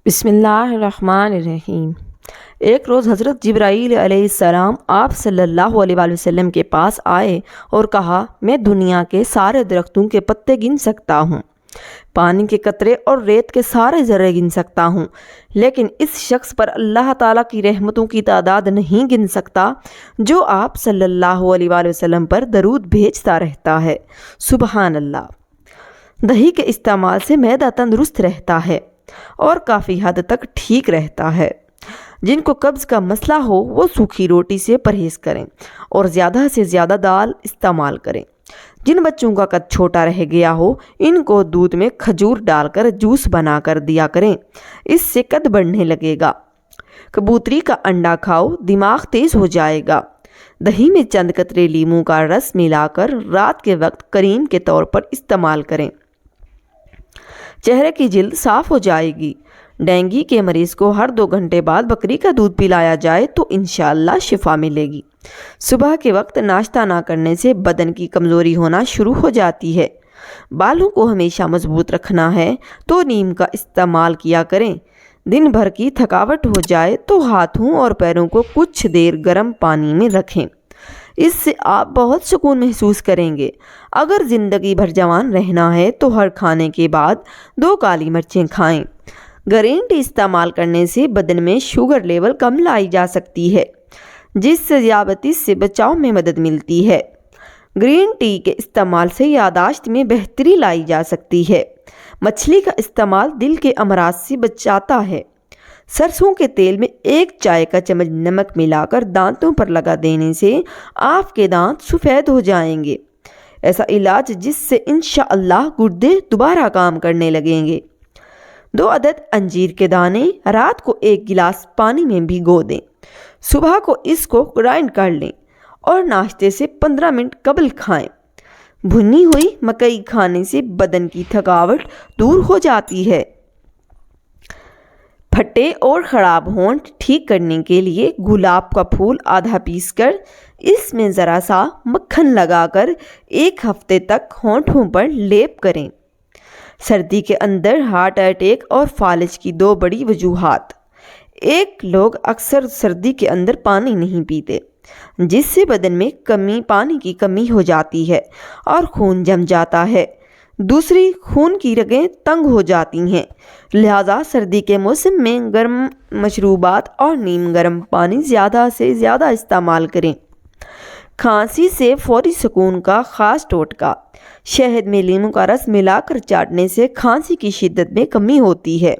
بسم اللہ الرحمن الرحیم۔ ایک روز حضرت جبرائیل علیہ السلام آپ صلی اللہ علیہ وآلہ وسلم کے پاس آئے اور کہا، میں دنیا کے سارے درختوں کے پتے گن سکتا ہوں، پانی کے قطرے اور ریت کے سارے ذرے گن سکتا ہوں، لیکن اس شخص پر اللہ تعالیٰ کی رحمتوں کی تعداد نہیں گن سکتا جو آپ صلی اللہ علیہ وآلہ وسلم پر درود بھیجتا رہتا ہے۔ سبحان اللہ۔ دہی کے استعمال سے معدہ تندرست رہتا ہے اور کافی حد تک ٹھیک رہتا ہے۔ جن کو قبض کا مسئلہ ہو وہ سوکھی روٹی سے پرہیز کریں اور زیادہ سے زیادہ دال استعمال کریں۔ جن بچوں کا قد چھوٹا رہ گیا ہو ان کو دودھ میں کھجور ڈال کر جوس بنا کر دیا کریں، اس سے قد بڑھنے لگے گا۔ کبوتری کا انڈا کھاؤ، دماغ تیز ہو جائے گا۔ دہی میں چند قطرے لیموں کا رس ملا کر رات کے وقت کریم کے طور پر استعمال کریں، چہرے کی جلد صاف ہو جائے گی۔ ڈینگی کے مریض کو ہر 2 گھنٹے بعد بکری کا دودھ پلایا جائے تو انشاءاللہ شفا ملے گی۔ صبح کے وقت ناشتہ نہ کرنے سے بدن کی کمزوری ہونا شروع ہو جاتی ہے۔ بالوں کو ہمیشہ مضبوط رکھنا ہے تو نیم کا استعمال کیا کریں۔ دن بھر کی تھکاوٹ ہو جائے تو ہاتھوں اور پیروں کو کچھ دیر گرم پانی میں رکھیں، اس سے آپ بہت سکون محسوس کریں گے۔ اگر زندگی بھر جوان رہنا ہے تو ہر کھانے کے بعد 2 کالی مرچیں کھائیں۔ گرین ٹی استعمال کرنے سے بدن میں شوگر لیول کم لائی جا سکتی ہے، جس سے ذیابیطس سے بچاؤ میں مدد ملتی ہے۔ گرین ٹی کے استعمال سے یادداشت میں بہتری لائی جا سکتی ہے۔ مچھلی کا استعمال دل کے امراض سے بچاتا ہے۔ سرسوں کے تیل میں 1 چائے کا چمچ نمک ملا کر دانتوں پر لگا دینے سے آپ کے دانت سفید ہو جائیں گے۔ ایسا علاج جس سے انشاءاللہ گردے دوبارہ کام کرنے لگیں گے۔ 2 عدد انجیر کے دانے رات کو 1 گلاس پانی میں بھگو دیں، صبح کو اس کو گرائنڈ کر لیں اور ناشتے سے 15 منٹ قبل کھائیں۔ بھنی ہوئی مکئی کھانے سے بدن کی تھکاوٹ دور ہو جاتی ہے۔ پھٹے اور خراب ہونٹ ٹھیک کرنے کے لیے گلاب کا پھول آدھا پیس کر اس میں ذرا سا مکھن لگا کر 1 ہفتے تک ہونٹوں پر لیپ کریں۔ سردی کے اندر ہارٹ اٹیک اور فالج کی 2 بڑی وجوہات۔ لوگ اکثر سردی کے اندر پانی نہیں پیتے، جس سے بدن میں پانی کی کمی ہو جاتی ہے اور خون جم جاتا ہے۔ دوسری، خون کی رگیں تنگ ہو جاتی ہیں، لہذا سردی کے موسم میں گرم مشروبات اور نیم گرم پانی زیادہ سے زیادہ استعمال کریں۔ کھانسی سے فوری سکون کا خاص ٹوٹکا۔ شہد میں لیموں کا رس ملا کر چاٹنے سے کھانسی کی شدت میں کمی ہوتی ہے۔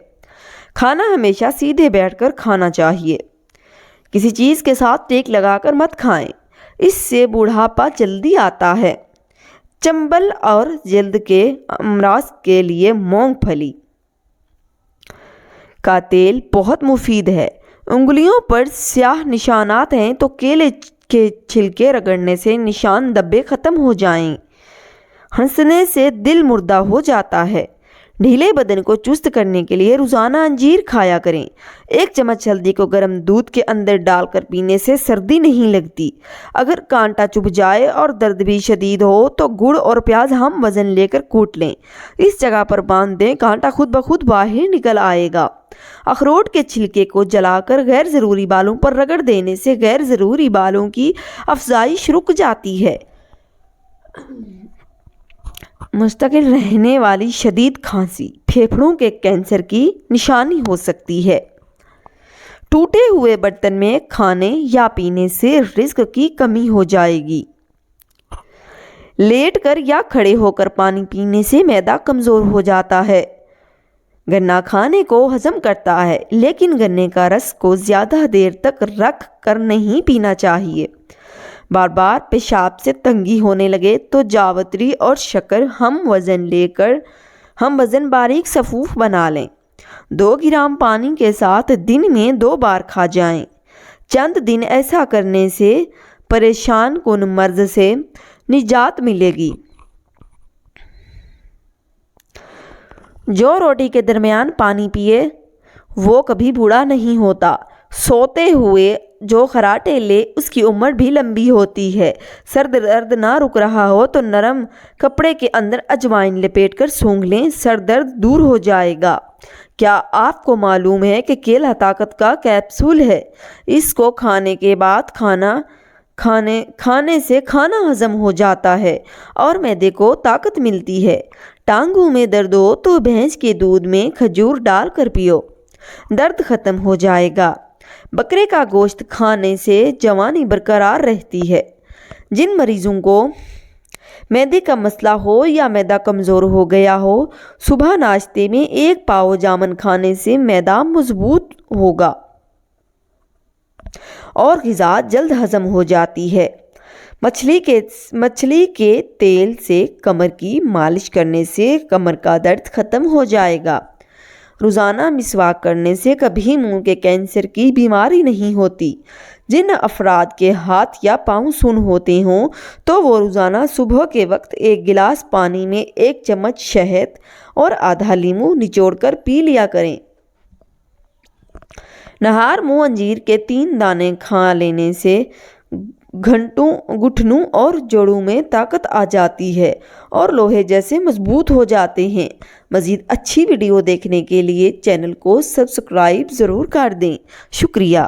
کھانا ہمیشہ سیدھے بیٹھ کر کھانا چاہیے، کسی چیز کے ساتھ ٹیک لگا کر مت کھائیں، اس سے بوڑھاپا جلدی آتا ہے۔ چنبل اور جلد کے امراض کے لیے مونگ پھلی کا تیل بہت مفید ہے۔ انگلیوں پر سیاہ نشانات ہیں تو کیلے کے چھلکے رگڑنے سے نشان دبے ختم ہو جائیں۔ ہنسنے سے دل مردہ ہو جاتا ہے۔ ڈھیلے بدن کو چست کرنے کے لیے روزانہ انجیر کھایا کریں۔ 1 چمچ ہلدی کو گرم دودھ کے اندر ڈال کر پینے سے سردی نہیں لگتی۔ اگر کانٹا چبھ جائے اور درد بھی شدید ہو تو گڑ اور پیاز ہم وزن لے کر کوٹ لیں، اس جگہ پر باندھ دیں، کانٹا خود بخود باہر نکل آئے گا۔ اخروٹ کے چھلکے کو جلا کر غیر ضروری بالوں پر رگڑ دینے سے غیر ضروری بالوں کی افزائش رک جاتی ہے۔ مستقل رہنے والی شدید کھانسی پھیپھڑوں کے کینسر کی نشانی ہو سکتی ہے۔ ٹوٹے ہوئے برتن میں کھانے یا پینے سے رزق کی کمی ہو جائے گی۔ لیٹ کر یا کھڑے ہو کر پانی پینے سے معدہ کمزور ہو جاتا ہے۔ گنا کھانے کو ہضم کرتا ہے، لیکن گنے کا رس کو زیادہ دیر تک رکھ کر نہیں پینا چاہیے۔ بار بار پیشاب سے تنگی ہونے لگے تو جاوتری اور شکر ہم وزن باریک صفوف بنا لیں، 2 گرام پانی کے ساتھ دن میں 2 بار کھا جائیں۔ چند دن ایسا کرنے سے پریشان کن مرض سے نجات ملے گی۔ جو روٹی کے درمیان پانی پیے وہ کبھی بوڑھا نہیں ہوتا۔ سوتے ہوئے جو خراٹے لے اس کی عمر بھی لمبی ہوتی ہے۔ سر درد نہ رک رہا ہو تو نرم کپڑے کے اندر اجوائن لپیٹ کر سونگھ لیں، سر درد دور ہو جائے گا۔ کیا آپ کو معلوم ہے کہ کیلا طاقت کا کیپسول ہے؟ اس کو کھانے کے بعد کھانے سے کھانا ہضم ہو جاتا ہے اور معدے کو طاقت ملتی ہے۔ ٹانگوں میں درد ہو تو بھینس کے دودھ میں کھجور ڈال کر پیو، درد ختم ہو جائے گا۔ بکرے کا گوشت کھانے سے جوانی برقرار رہتی ہے۔ جن مریضوں کو معدے کا مسئلہ ہو یا معدہ کمزور ہو گیا ہو، صبح ناشتے میں 1 پاؤ جامن کھانے سے معدہ مضبوط ہوگا اور غذا جلد ہضم ہو جاتی ہے۔ مچھلی کے تیل سے کمر کی مالش کرنے سے کمر کا درد ختم ہو جائے گا۔ روزانہ مسواک کرنے سے کبھی منہ کے کینسر کی بیماری نہیں ہوتی۔ جن افراد کے ہاتھ یا پاؤں سن ہوتے ہوں تو وہ روزانہ صبح کے وقت 1 گلاس پانی میں 1 چمچ شہد اور آدھا لیمو نچوڑ کر پی لیا کریں۔ نہار منہ انجیر کے 3 دانے کھا لینے سے گھٹنوں اور جوڑوں میں طاقت آ جاتی ہے اور لوہے جیسے مضبوط ہو جاتے ہیں۔ مزید اچھی ویڈیو دیکھنے کے لیے چینل کو سبسکرائب ضرور کر دیں۔ شکریہ۔